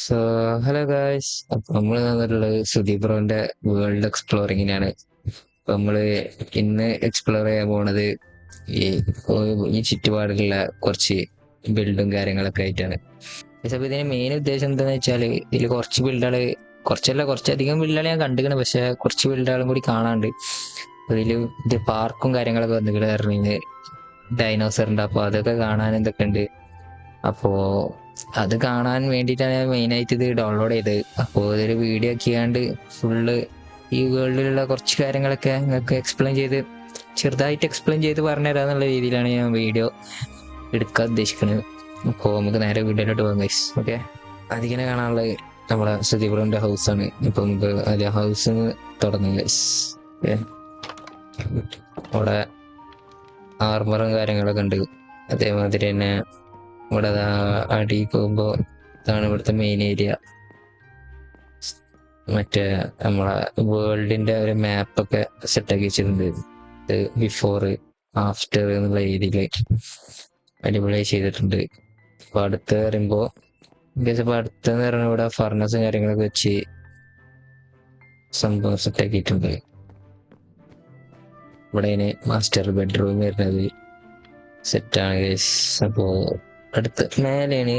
So hello guys, അപ്പൊ നമ്മൾ വന്നിട്ടുള്ളത് സുദീപ് ബ്രോന്റെ വേൾഡ് എക്സ്പ്ലോറിങ്ങിനാണ്. അപ്പൊ നമ്മള് ഇന്ന് എക്സ്പ്ലോർ ചെയ്യാൻ പോണത് ഈ ഈ ചുറ്റുപാടിലുള്ള കുറച്ച് ബിൽഡും കാര്യങ്ങളൊക്കെ ആയിട്ടാണ്. അപ്പൊ ഇതിന് മെയിൻ ഉദ്ദേശം എന്താന്ന് വെച്ചാല് ഇതിൽ കുറച്ച് ബിൽഡുകള്, കുറച്ചധികം ബിൽഡുകൾ ഞാൻ കണ്ടുകണ്, പക്ഷെ കുറച്ച് ബിൽഡുകളും കൂടി കാണാണ്ട്. അതില് ഇത് പാർക്കും കാര്യങ്ങളൊക്കെ വന്നിട്ട് പറഞ്ഞത് ഡൈനോസറിന്റെ, അപ്പൊ അതൊക്കെ കാണാൻ എന്തൊക്കെ ഉണ്ട്. അപ്പോ അത് കാണാൻ വേണ്ടിയിട്ടാണ് ഞാൻ മെയിനായിട്ട് ഇത് ഡൗൺലോഡ് ചെയ്തത്. അപ്പോൾ ഇതൊരു വീഡിയോ ആക്കിയാണ്ട് ഫുള്ള് ഈ വേൾഡിലുള്ള കുറച്ച് കാര്യങ്ങളൊക്കെ നിങ്ങൾക്ക് ചെറുതായിട്ട് എക്സ്പ്ലെയിൻ ചെയ്ത് പറഞ്ഞുതരാന്നുള്ള രീതിയിലാണ് ഞാൻ വീഡിയോ എടുക്കാൻ ഉദ്ദേശിക്കുന്നത്. അപ്പോൾ നമുക്ക് നേരെ വീഡിയോയിലോട്ട് പോകാം ഗൈസ്. ഓക്കെ, അതിങ്ങനെ കാണാനുള്ളത് നമ്മളെ സുദീപ്രന്റെ ഹൗസാണ്. ഇപ്പൊ നമുക്ക് അത് ഹൗസ് തുടങ്ങും ഗൈസ്. ഓക്കെ, അവിടെ ആർമറും കാര്യങ്ങളൊക്കെ ഉണ്ട്. അതേമാതിരി തന്നെ ഇവിടെ അടി പോകുമ്പോ ഇതാണ് ഇവിടുത്തെ മെയിൻ ഏരിയ. മറ്റേ നമ്മളെ വേൾഡിന്റെ ഒരു മാപ്പൊക്കെ സെറ്റാക്കി വെച്ചിട്ടുണ്ട്. ഇത് ബിഫോർ ആഫ്റ്റർ എന്നുള്ള രീതിയിൽ അടിപൊളിയായി ചെയ്തിട്ടുണ്ട്. അപ്പൊ അടുത്ത് പറയുമ്പോ അടുത്തെന്ന് പറഞ്ഞാൽ ഇവിടെ ഫർണസും കാര്യങ്ങളൊക്കെ വെച്ച് സംഭവം സെറ്റാക്കിയിട്ടുണ്ട്. ഇവിടെ മാസ്റ്റർ ബെഡ്റൂം വരുന്നത് സെറ്റാണ് ഗൈസ്. അപ്പോ അടുത്ത മേലെയാണ്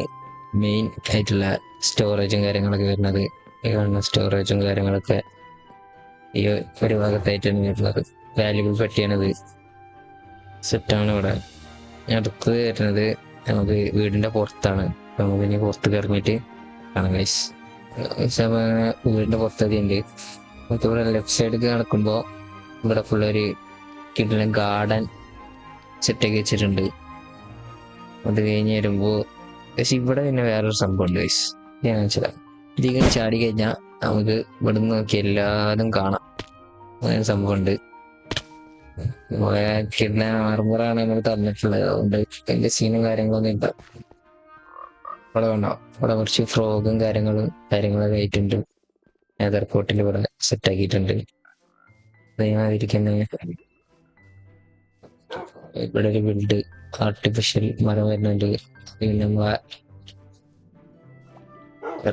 മെയിൻ ആയിട്ടുള്ള സ്റ്റോറേജും കാര്യങ്ങളൊക്കെ വരുന്നത്. ഈ കാണുന്ന സ്റ്റോറേജും കാര്യങ്ങളൊക്കെ ഈ ഒരു ഭാഗത്തായിട്ടാണ് വരുന്നത്. വാല്യുബിൾ പെട്ടിയാണത്, സെറ്റാണ്. ഇവിടെ അടുത്ത് വരുന്നത് നമുക്ക് വീടിന്റെ പുറത്താണ്. നമുക്ക് ഇനി പുറത്ത് ഇറങ്ങിയിട്ട് കാണാം ഗൈസ്. വീടിന്റെ പുറത്തതിയുണ്ട്. ഇവിടെ ലെഫ്റ്റ് സൈഡിൽ നടക്കുമ്പോ ഇവിടെ ഫുള്ളൊരു കിട്ടുന്ന ഗാർഡൻ സെറ്റാക്കി വെച്ചിട്ടുണ്ട്. അത് കഴിഞ്ഞ് വരുമ്പോ പക്ഷെ ഇവിടെ പിന്നെ വേറൊരു സംഭവം ഉണ്ട് ഗൈസ്. ഞാൻ വെച്ചാൽ ഇതിങ്ങനെ ചാടി കഴിഞ്ഞാൽ നമുക്ക് ഇവിടെ നിന്ന് നോക്കി എല്ലാതും കാണാം. അങ്ങനെ സംഭവം ഉണ്ട്. കിട്ടുന്ന ആർമറാണ് നമുക്ക് തന്നിട്ടുള്ളത്, അതുകൊണ്ട് വലിയ സീനും കാര്യങ്ങളൊന്നും ഇല്ല. ഇവിടെ വേണോ, ഇവിടെ കുറച്ച് ഫ്രോഗും കാര്യങ്ങളൊക്കെ ആയിട്ടുണ്ട്. എയർപോർട്ടിൽ ഇവിടെ സെറ്റാക്കിയിട്ടുണ്ട്. അതേമാതിരിക്കന്നെ ഇവിടെ ഒരു ബിൽഡ് ആർട്ടിഫിഷ്യൽ മരം വരുന്നുണ്ട്. പിന്നെ നമ്മളെ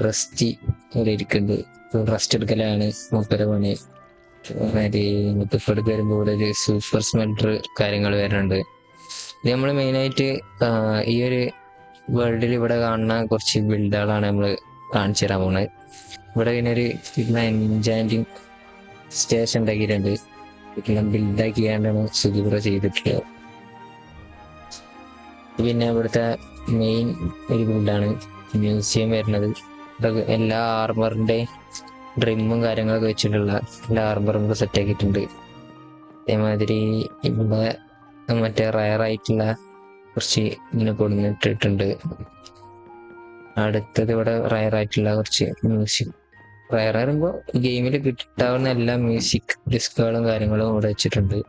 റെസ്റ്റ് ഇവിടെ ഇരിക്കുന്നുണ്ട്. റെസ്റ്റ് എടുക്കലാണ് മൂപ്പര പണി. മുത്തപ്പെടുത്ത് വരുമ്പോ ഇവിടെ ഒരു സൂപ്പർ സ്മെൽറ്റർ കാര്യങ്ങൾ വരുന്നുണ്ട്. ഇത് നമ്മൾ മെയിനായിട്ട് ഈ ഒരു വേൾഡിൽ ഇവിടെ കാണുന്ന കുറച്ച് ബിൽഡുകളാണ് നമ്മൾ കാണിച്ചു തരാൻ പോകുന്നത്. ഇവിടെ പിന്നെ ഒരു എൻചാൻറ്റിങ് സ്റ്റേഷൻ ഉണ്ടാക്കിയിട്ടുണ്ട്. ബിൽഡാക്കിയാണ്ടാണ് സുദീപ്ര ചെയ്തിട്ടുള്ളത്. പിന്നെ ഇവിടുത്തെ മെയിൻ ഒരു ബിൽഡാണ് മ്യൂസിയം വരുന്നത്. എല്ലാ ആർമറിന്റെ ഡ്രിമ്മും കാര്യങ്ങളൊക്കെ വെച്ചിട്ടുള്ള എല്ലാ ആർമറും സെറ്റ് ആക്കിയിട്ടുണ്ട്. അതേമാതിരി ഇവിടെ മറ്റേ റയറായിട്ടുള്ള കുറച്ച് ഇങ്ങനെ കൊടുത്തിട്ടുണ്ട്. അടുത്തത് ഇവിടെ റയറായിട്ടുള്ള കുറച്ച് മ്യൂസിക്, റയർ പറയുമ്പോൾ ഗെയിമിൽ കിട്ടാവുന്ന എല്ലാ മ്യൂസിക് ഡിസ്കുകളും കാര്യങ്ങളും ഇവിടെ വെച്ചിട്ടുണ്ട്.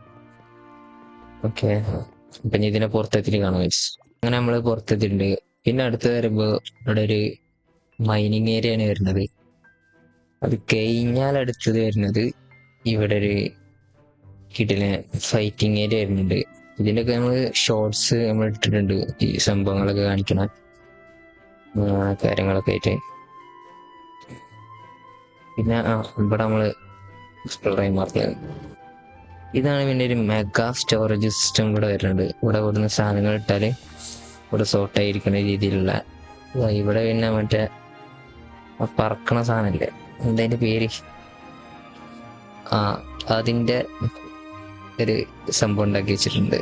ഓക്കെ, അപ്പൊ ഇതിനെ പുറത്തെത്തിട്ട് കാണാം ഗൈസ്. അങ്ങനെ നമ്മള് പുറത്തെത്തിയിട്ടുണ്ട്. പിന്നെ അടുത്ത് വരുമ്പോ ഇവിടെ ഒരു മൈനിങ് ഏരിയ ആണ് വരുന്നത്. അത് കഴിഞ്ഞാൽ അടുത്തത് വരുന്നത് ഇവിടെ ഒരു കിടിലൻ ഫൈറ്റിംഗ് ഏരിയ വരുന്നുണ്ട്. ഇതിൻ്റെയൊക്കെ നമ്മള് ഷോർട്സ് നമ്മൾ ഇട്ടിട്ടുണ്ട്, ഈ സംഭവങ്ങളൊക്കെ കാണിക്കണ കാര്യങ്ങളൊക്കെ ആയിട്ട്. പിന്നെ ഇവിടെ നമ്മള് എക്സ്പ്ലോർ ചെയ്യാൻ മാർക്കുന്നത് ഇതാണ്. പിന്നെ ഒരു മെഗാ സ്റ്റോറേജ് സിസ്റ്റം ഇവിടെ വരുന്നുണ്ട്. ഇവിടെ ഇവിടുന്ന് സാധനങ്ങൾ ഇട്ടാല് ഇവിടെ സോർട്ടായിരിക്കുന്ന രീതിയിലുള്ള. ഇവിടെ പിന്നെ മറ്റേ പറക്കണ സാധനല്ലേ, എന്താ പേര്, അതിന്റെ ഒരു സംഭവം ഉണ്ടാക്കി വെച്ചിട്ടുണ്ട്.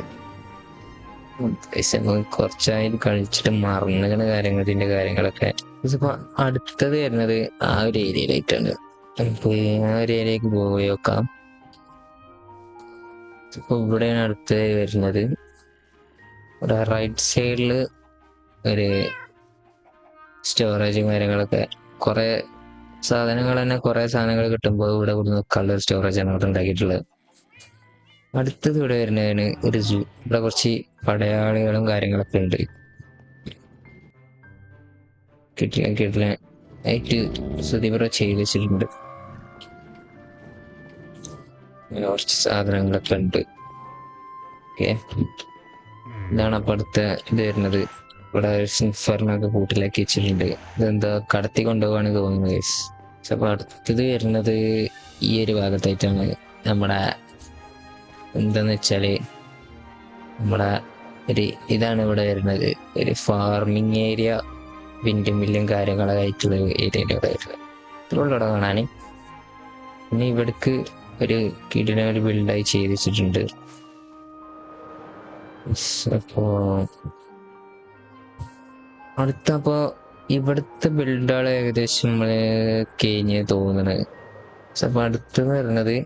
കുറച്ചായി കളിച്ചിട്ട് മറന്നുകണ ഇതിന്റെ കാര്യങ്ങളൊക്കെ. ഇതിപ്പോ അടുത്തത് വരുന്നത് ആ ഒരു ഏരിയയിലായിട്ടാണ്. നമുക്ക് ആ ഒരു ഏരിയയിലേക്ക് പോയി നോക്കാം. ഇപ്പൊ ഇവിടെയാണ് അടുത്ത് വരുന്നത്. ഇവിടെ റൈറ്റ് സൈഡില് ഒരു സ്റ്റോറേജും കാര്യങ്ങളൊക്കെ, കുറെ സാധനങ്ങൾ കിട്ടുമ്പോൾ ഇവിടെ നിൽക്കാനുള്ള ഒരു സ്റ്റോറേജാണ് ഇവിടെ ഉണ്ടാക്കിയിട്ടുള്ളത്. അടുത്തത് ഇവിടെ വരുന്നതാണ് ഒരു സൂ. ഇവിടെ കുറച്ച് പടയാളികളും കാര്യങ്ങളൊക്കെ ഉണ്ട്. കിട്ടില്ല ആയിട്ട് സുദീപ്ര ചെയ്ത് വെച്ചിട്ടുണ്ട്. കുറച്ച് സാധനങ്ങളൊക്കെ ഉണ്ട്. ഓക്കെ, ഇതാണ് അപ്പൊ അടുത്ത ഇത് വരുന്നത്. ഇവിടെ സ്നിഫറിനൊക്കെ കൂട്ടിലാക്കി വെച്ചിട്ടുണ്ട്. ഇതെന്താ കടത്തി കൊണ്ടുപോവാണ് തോന്നുന്നത് ഗൈസ്. അപ്പൊ അടുത്തത് വരുന്നത് ഈ ഒരു ഭാഗത്തായിട്ടാണ്. നമ്മുടെ എന്താന്ന് വെച്ചാല് നമ്മുടെ ഒരു ഇതാണ് ഇവിടെ വരുന്നത്, ഒരു ഫാർമിങ് ഏരിയ, വിൻഡ് മില്ലും കാര്യങ്ങളൊക്കെ ആയിട്ടുള്ള ഏരിയയിൽ ഇവിടെ വരുന്നത്. ഇത്രയുള്ള ഇവിടെ കാണാൻ. പിന്നെ ഇവിടേക്ക് ഒരു കിടിലൻ ഒരു ബിൽഡായി ചെയ്ത് വെച്ചിട്ടുണ്ട്. അപ്പോ അടുത്തപ്പോ ഇവിടുത്തെ ബിൽഡുകൾ ഏകദേശം നമ്മള് കഴിഞ്ഞ് തോന്നുന്നത്. അപ്പൊ അടുത്തെന്ന് പറയുന്നത്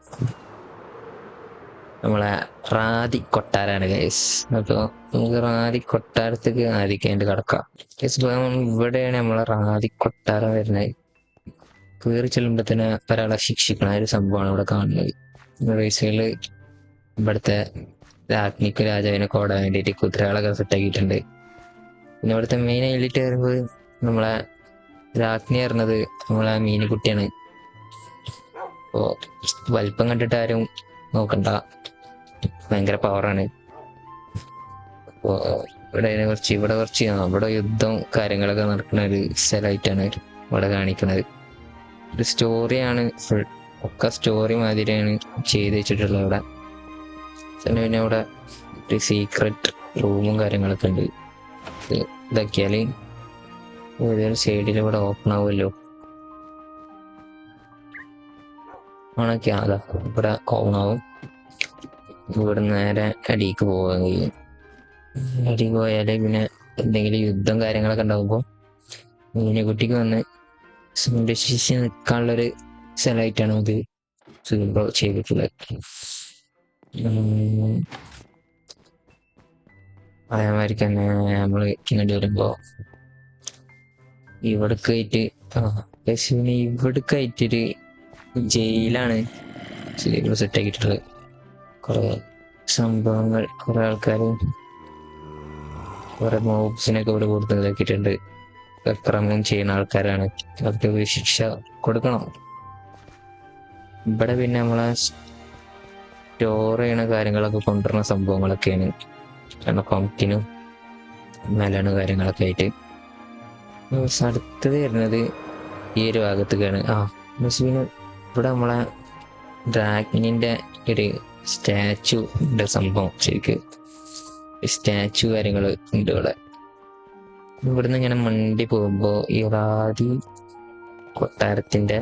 നമ്മളെ റാദി കൊട്ടാരാണ് ഗൈസ്. അപ്പൊ നമുക്ക് റാദി കൊട്ടാരത്തേക്ക് ആദ്യം കടക്കാം. ഇവിടെയാണ് നമ്മളെ റാദി കൊട്ടാരം വരുന്നത്. കയറി ചെല്ലുമ്പോ തന്നെ ഒരാളെ ശിക്ഷിക്കണ ഒരു സംഭവമാണ് ഇവിടെ കാണുന്നത്. റേസുകളില് ഇവിടുത്തെ രാജ്ഞിക്ക് രാജാവിനെ കോടാൻ വേണ്ടിയിട്ട് കുതിരകളൊക്കെ സെറ്റാക്കിയിട്ടുണ്ട്. പിന്നെ ഇവിടുത്തെ മെയിൻ ഹൈലൈറ്റ് വരുമ്പോൾ നമ്മളെ രാജ്ഞി പറഞ്ഞത് നമ്മളെ മീനുകുട്ടിയാണ്. അപ്പോ വലിപ്പം കണ്ടിട്ട് ആരും നോക്കണ്ട, ഭയങ്കര പവറാണ്. അപ്പോ ഇവിടെ യുദ്ധം കാര്യങ്ങളൊക്കെ നടക്കുന്ന ഒരു സ്ഥലമായിട്ടാണ് ഇവിടെ കാണിക്കുന്നത്. ഒരു സ്റ്റോറിയാണ് ഫുൾ, ഒക്കെ സ്റ്റോറി മാതിരിയാണ് ചെയ്ത് വെച്ചിട്ടുള്ളത് ഇവിടെ. പിന്നെ ഇവിടെ ഒരു സീക്രട്ട് റൂമും കാര്യങ്ങളൊക്കെ ഉണ്ട്. ഇതാക്കിയാല് ഏതൊരു സൈഡിൽ ഇവിടെ ഓപ്പൺ ആവുമല്ലോ. ഓണൊക്കെ അതാ ഇവിടെ ഓപ്പൺ ആവും. ഇവിടെ നേരെ അടിക്ക് പോകാൻ കഴിയും. അടിക്ക് പോയാല് പിന്നെ എന്തെങ്കിലും യുദ്ധം കാര്യങ്ങളൊക്കെ ഉണ്ടാകുമ്പോൾ മീനുകുട്ടിക്ക് വന്ന് സംരക്ഷിച്ച് നിൽക്കാനുള്ളൊരു സ്ഥലമായിട്ടാണ് ഇത് ചെയ്തിട്ടുള്ളത്. അതേമാതിരി തന്നെ നമ്മള് ഇങ്ങോട്ട് വരുമ്പോ ഇവിടേക്കായിട്ട് പിന്നെ ഇവിടേക്കായിട്ടൊരു ജയിലാണ് സെറ്റ് ആക്കിയിട്ടുള്ളത്. കുറെ സംഭവങ്ങൾ, കുറെ ആൾക്കാരും കുറെ മോബ്സിനൊക്കെ ഇവിടെ കൊടുത്ത് ഇതാക്കിയിട്ടുണ്ട്. ക്രമം ചെയ്യുന്ന ആൾക്കാരാണ്, അവർക്ക് ശിക്ഷ കൊടുക്കണം. ഇവിടെ പിന്നെ നമ്മളെ സ്റ്റോർ ചെയ്യണ കാര്യങ്ങളൊക്കെ കൊണ്ടുവരുന്ന സംഭവങ്ങളൊക്കെയാണ്. കാരണം പമ്പിനും മെലാണ് കാര്യങ്ങളൊക്കെ ആയിട്ട്. അടുത്തത് വരുന്നത് ഈ ഒരു ഭാഗത്തേക്കാണ്. പിന്നെ ഇവിടെ നമ്മളെ ഡ്രാഗണിന്റെ ഒരു സ്റ്റാച്ചു ഉണ്ട്. സംഭവം ശരിക്ക് സ്റ്റാച്ചു കാര്യങ്ങൾ ഉണ്ട് ഇവിടെ. ഇവിടുന്ന് ഇങ്ങനെ മണ്ടി പോകുമ്പോ ഈ റാദി കൊട്ടാരത്തിന്റെ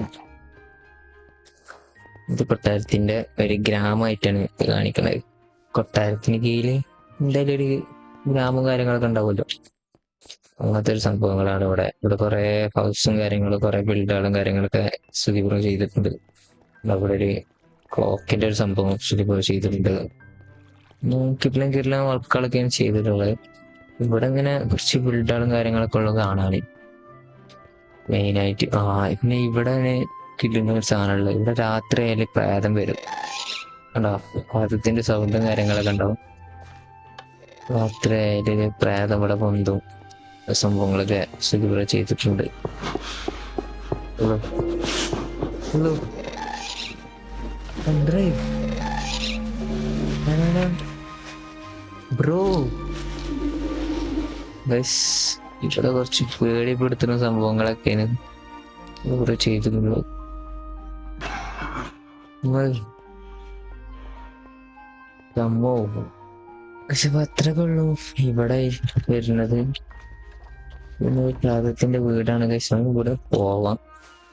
ഒരു ഗ്രാമമായിട്ടാണ് കാണിക്കുന്നത്. കൊട്ടാരത്തിന് കീഴില് എന്തായാലും ഒരു ഗ്രാമവും കാര്യങ്ങളൊക്കെ ഉണ്ടാവുമല്ലോ, അങ്ങനത്തെ ഒരു സംഭവങ്ങളാണ് ഇവിടെ. ഇവിടെ കുറെ ഹൗസും കാര്യങ്ങളും കുറെ ബിൽഡുകളും കാര്യങ്ങളൊക്കെ സുഖിപൂർവ്വം ചെയ്തിട്ടുണ്ട്. അവിടെ ഒരു ക്ലോക്കിന്റെ ഒരു സംഭവം സുഖിപൂർവ്വം ചെയ്തിട്ടുണ്ട്. കിട്ടില്ല വർക്കുകളൊക്കെയാണ് ചെയ്തിട്ടുള്ളത്. ഇവിടെ ഇങ്ങനെ കുറച്ച് ബിൽഡുകളും കാര്യങ്ങളൊക്കെ ഉള്ളത് കാണാന് മെയിനായിട്ട്. പിന്നെ ഇവിടെ കിട്ടുന്ന ഒരു സാധനമുള്ളത്, ഇവിടെ രാത്രി ആയാലും പ്രേതം വരും കണ്ടോ. പ്രേതത്തിന്റെ സൗണ്ടും കാര്യങ്ങളൊക്കെ ഉണ്ടാവും. രാത്രി ആയാലും പ്രേതം ഇവിടെ പൊന്തും സംഭവങ്ങളൊക്കെ സുഖിപൂർവ്വം ചെയ്തിട്ടുണ്ട്. ബ്രോ ഇവിടെ കുറച്ച് പേടിപ്പെടുത്തുന്ന സംഭവങ്ങളൊക്കെയാണ് ഇവിടെ ചെയ്തിട്ടുള്ളത്. പക്ഷെ അത്രയൊക്കെ ഉള്ളൂ ഇവിടെ വരുന്നത്. രാഗത്തിന്റെ വീടാണ് കഴിച്ചാൽ ഇവിടെ പോവാം.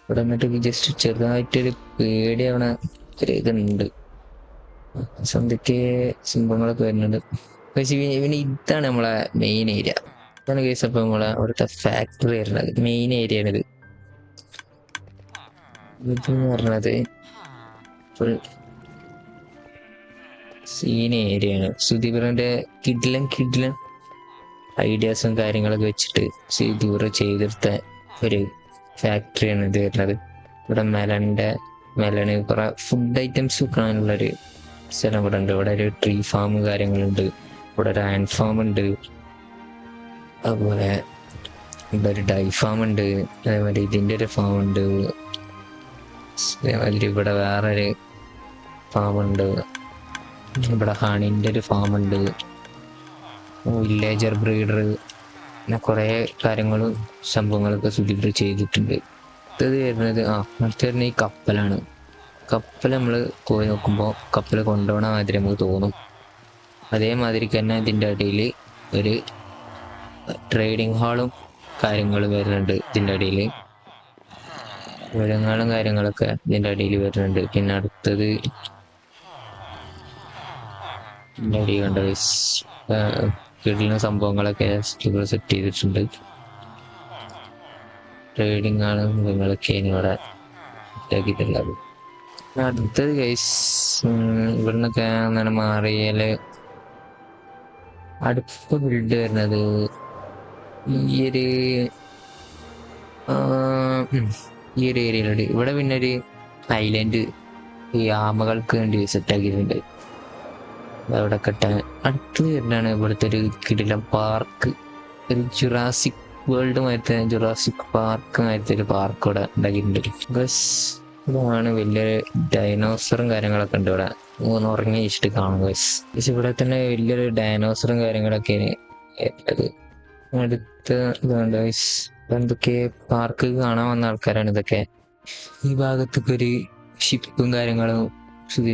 ഇവിടെ എന്നിട്ട് ജസ്റ്റ് ചെറുതായിട്ടൊരു പേടിയാവണ ഒരു ഇതുണ്ട്. എന്തൊക്കെ സംഭവങ്ങളൊക്കെ വരുന്നുണ്ട്. പക്ഷെ പിന്നെ ഇതാണ് നമ്മളെ മെയിൻ ഏരിയ. ഇതാണ് കേസ്. അപ്പൊ നമ്മളെ അവിടുത്തെ ഫാക്ടറി വരുന്നത് മെയിൻ ഏരിയ ആണിത്. ഇതെന്ന് പറഞ്ഞത് ഫുൾ സീൻ ഏരിയയാണ്. സുധീറിന്റെ കിഡിലൻ ഐഡിയാസും കാര്യങ്ങളൊക്കെ വെച്ചിട്ട് സുധീർ ചെയ്തെടുത്ത ഒരു ഫാക്ടറിയാണ് ഇത് വരുന്നത്. ഇവിടെ മെലണ് കുറെ ഫുഡ് ഐറ്റംസ് വെക്കാനുള്ളൊരു സ്ഥലം ഇവിടെ ഉണ്ട്. ഇവിടെ ഒരു ട്രീ ഫാം കാര്യങ്ങളുണ്ട്. ഇവിടെ ഒരു ആൻഡ് ഫാം ഉണ്ട്. അതുപോലെ ഇവിടെ ഒരു ഡൈ ഫാം ഉണ്ട്. അതേമാതിരി ഇതിന്റെ ഒരു ഫാം ഉണ്ട്. അതേമാതിരി ഇവിടെ വേറൊരു ഫാം ഉണ്ട്. ഇവിടെ ഹണിന്റെ ഒരു ഫാം ഉണ്ട്. വില്ലേജർ ബ്രീഡർ പിന്നെ കുറെ കാര്യങ്ങളും സംഭവങ്ങളൊക്കെ സുധീർ ചെയ്തിട്ടുണ്ട്. അടുത്തത് വരുന്നത് അടുത്ത വരുന്നത് ഈ കപ്പലാണ്. കപ്പൽ നമ്മൾ പോയി നോക്കുമ്പോൾ കപ്പൽ കൊണ്ടുപോകണ മാതിരി നമുക്ക് തോന്നും. അതേമാതിരി തന്നെ ഇതിൻ്റെ അടിയിൽ ഒരു ട്രേഡിംഗ് ഹാളും കാര്യങ്ങളും വരുന്നുണ്ട്. ഇതിൻ്റെ അടിയിൽ വിലങ്ങളും കാര്യങ്ങളൊക്കെ ഇതിൻ്റെ അടിയിൽ വരുന്നുണ്ട്. പിന്നെ അടുത്തത് ഇതിൻ്റെ അടിയിൽ കണ്ട കിട്ടുന്ന സംഭവങ്ങളൊക്കെ സെറ്റ് ചെയ്തിട്ടുണ്ട്. ട്രേഡിംഗ് ആണ് നിങ്ങളൊക്കെയാണ് ഇവിടെ സെറ്റാക്കിയിട്ടുള്ളത്. അടുത്തത് ഗൈസ് ഇവിടുന്നൊക്കെ അങ്ങനെ മാറിയാല് അടുത്ത ബിൽഡ് വരുന്നത് ഈ ഒരു ഏരിയയിലുണ്ട്. ഇവിടെ പിന്നെ ഒരു ഐലൻഡ് ഈ ആമകൾക്ക് വേണ്ടി സെറ്റാക്കിയിട്ടുണ്ട്. അവിടെ കെട്ടാൻ. അടുത്തത് വരുന്നതാണ് ഇവിടുത്തെ ഒരു കിടിലം പാർക്ക്. ഒരു ജുറാസിക് വേൾഡ് മാറ്റ ജുറാസിക് പാർക്ക് മാറ്റ ഒരു പാർക്ക് ഇവിടെ ഉണ്ടാക്കിയിട്ടുണ്ട്. ബസ് ഇതാണ് വലിയൊരു ഡൈനോസറും കാര്യങ്ങളൊക്കെ ഉണ്ട് ഇവിടെ. ഉറങ്ങി വെച്ചിട്ട് കാണും ബസ്. പക്ഷെ ഇവിടെ തന്നെ വലിയൊരു ഡൈനോസറും കാര്യങ്ങളൊക്കെയാണ് ഉള്ളത്. അടുത്ത ഇതുണ്ട് ബസ്. എന്തൊക്കെ പാർക്ക് കാണാൻ വന്ന ആൾക്കാരാണ് ഇതൊക്കെ. ഈ ഭാഗത്തൊക്കെ ഒരു ഷിപ്പും കാര്യങ്ങളും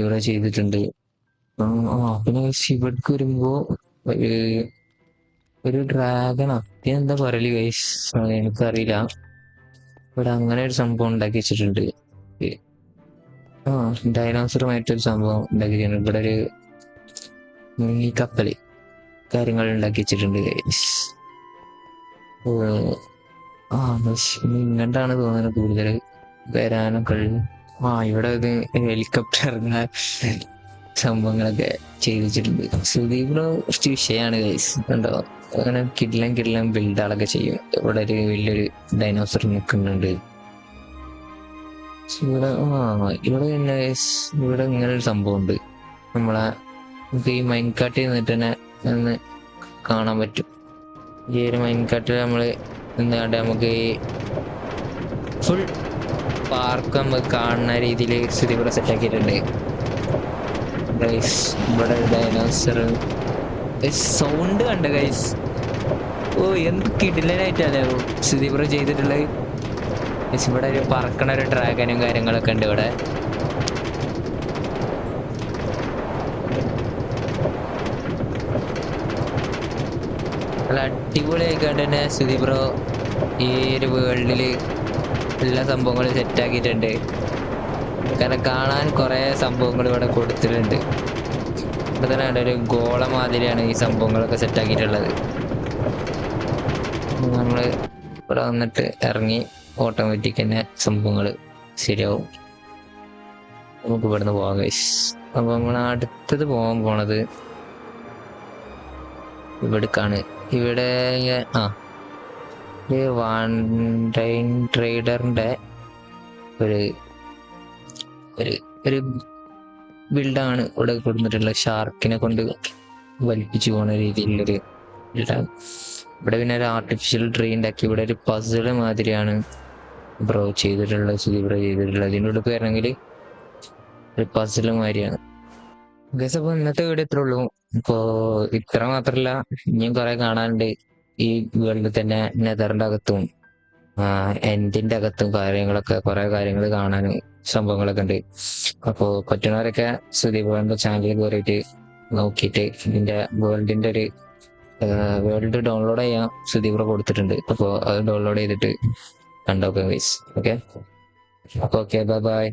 ഇവിടെ ചെയ്തിട്ടുണ്ട്. പിന്നെ ഇവിടേക്ക് വരുമ്പോ ഒരു ഡ്രാഗണാ എന്താ പറയല് ഗൈസ് എനിക്കറിയില്ല. ഇവിടെ അങ്ങനെ ഒരു സംഭവം ഉണ്ടാക്കി വെച്ചിട്ടുണ്ട്. ഡൈനോസറുമായിട്ടൊരു സംഭവം ഉണ്ടാക്കി വെച്ചിട്ടുണ്ട്. ഇവിടെ ഒരു ഈ കപ്പല് കാര്യങ്ങൾ ഉണ്ടാക്കി വെച്ചിട്ടുണ്ട് ഗൈസ്. ഇങ്ങോട്ടാണ് തോന്നുന്നത് കൂടുതൽ വരാനൊക്കെ. ഇവിടെ ഇത് ഹെലികോപ്റ്റർ സംഭവങ്ങളൊക്കെ ചെയ്തിട്ടുണ്ട്. സുദീപിന് കുറച്ച് വിഷയമാണ് ഗൈസ്. കണ്ടോ അങ്ങനെ കിടിലം ബിൽഡുകളൊക്കെ ചെയ്യും. ഇവിടെ ഒരു വലിയൊരു ഡൈനോസർ നിൽക്കുന്നുണ്ട്. ഇവിടെ ഇവിടെ പിന്നെ ഇവിടെ ഇങ്ങനെ ഒരു സംഭവം ഉണ്ട്. നമ്മളെ നമുക്ക് ഈ മൈൻകാട്ടിൽ നിന്നിട്ട് തന്നെ ഒന്ന് കാണാൻ പറ്റും. ഈ ഒരു മൈൻകാട്ടിൽ നമ്മള് എന്താണ്ട് നമുക്ക് ഈ ഫുൾ പാർക്ക് നമുക്ക് കാണുന്ന രീതിയിൽ സ്ഥിതി ഇവിടെ സെറ്റാക്കിയിട്ടുണ്ട്. ഇവിടെ ഡൈനോസർ സൗണ്ട് കണ്ട ഗൈസ്. എന്ത് കിടിലനായിട്ടാണ് സ്ഥിതിപുറം ചെയ്തിട്ടുള്ളത്. ഇവിടെ ഒരു പറക്കണ ഒരു ഡ്രാഗനും കാര്യങ്ങളൊക്കെ ഉണ്ട് ഇവിടെ. നല്ല അടിപൊളിയായിക്കാണ്ട് തന്നെ സുധീപ്രോ ഈ ഒരു വേൾഡില് എല്ലാ സംഭവങ്ങളും സെറ്റാക്കിയിട്ടുണ്ട്. കാരണം കാണാൻ കുറെ സംഭവങ്ങൾ ഇവിടെ കൊടുത്തിട്ടുണ്ട്. ഇപ്പൊ തന്നെ ഒരു ഗോള മാതിരിയാണ് ഈ സംഭവങ്ങളൊക്കെ സെറ്റാക്കിയിട്ടുള്ളത്. നമ്മള് ഇവിടെ വന്നിട്ട് ഇറങ്ങി ഓട്ടോമാറ്റിക് തന്നെ സംഭവങ്ങൾ ശരിയാവും. നമുക്ക് ഇവിടുന്ന് പോകാം ഗൈസ്. അപ്പൊ നമ്മൾ അടുത്തത് പോണത് ഇവിടേക്കാണ്. ഇവിടെ വാൻഡൈൻ ട്രേഡറിന്റെ ഒരു ഒരു ബിൽഡാണ് ഇവിടെ കൊടുത്തിട്ടുള്ളത്. ഷാർക്കിനെ കൊണ്ട് വലിപ്പിച്ചു പോണ രീതിയിലുള്ളൊരു ബിൽഡാണ്. ഇവിടെ പിന്നെ ഒരു ആർട്ടിഫിഷ്യൽ ട്രീ ഉണ്ടാക്കി ഇവിടെ ഒരു പസില് മാതിരിയാണ് ബ്രോ ചെയ്തിട്ടുള്ളത്. സുധീബ്രോ ചെയ്തിട്ടുള്ളത്. ഇതിൻ്റെ ഉള്ളിൽ വരണമെങ്കിൽ ഒരു പസില് മാതിരിയാണ്. ഗൈസ് അപ്പൊ ഇന്നത്തെ വീഡിയോ ഇത്രേ ഉള്ളൂ. ഇപ്പോ ഇത്ര മാത്രല്ല, ഇനിയും കുറെ കാണാനുണ്ട്. ഈ വേൾഡിൽ തന്നെ നെതറിന്റെ അകത്തും എൻഡിന്റെ അകത്തും കാര്യങ്ങളൊക്കെ കുറെ കാര്യങ്ങൾ കാണാനും സംഭവങ്ങളൊക്കെ ഉണ്ട്. അപ്പോ പറ്റുന്നവരൊക്കെ സുദീപ് ചാനലിൽ കയറിയിട്ട് നോക്കിയിട്ട് ഇതിന്റെ വേൾഡിന്റെ ഒരു വേൾഡ് ഡൗൺലോഡ് ചെയ്യാൻ സുദീപ് കൊടുത്തിട്ടുണ്ട്. അപ്പോൾ അത് ഡൗൺലോഡ് ചെയ്തിട്ട് കണ്ടോക്കാം ഗൈസ്. ഓക്കെ, അപ്പൊ ഓക്കെ, ബൈ ബൈ.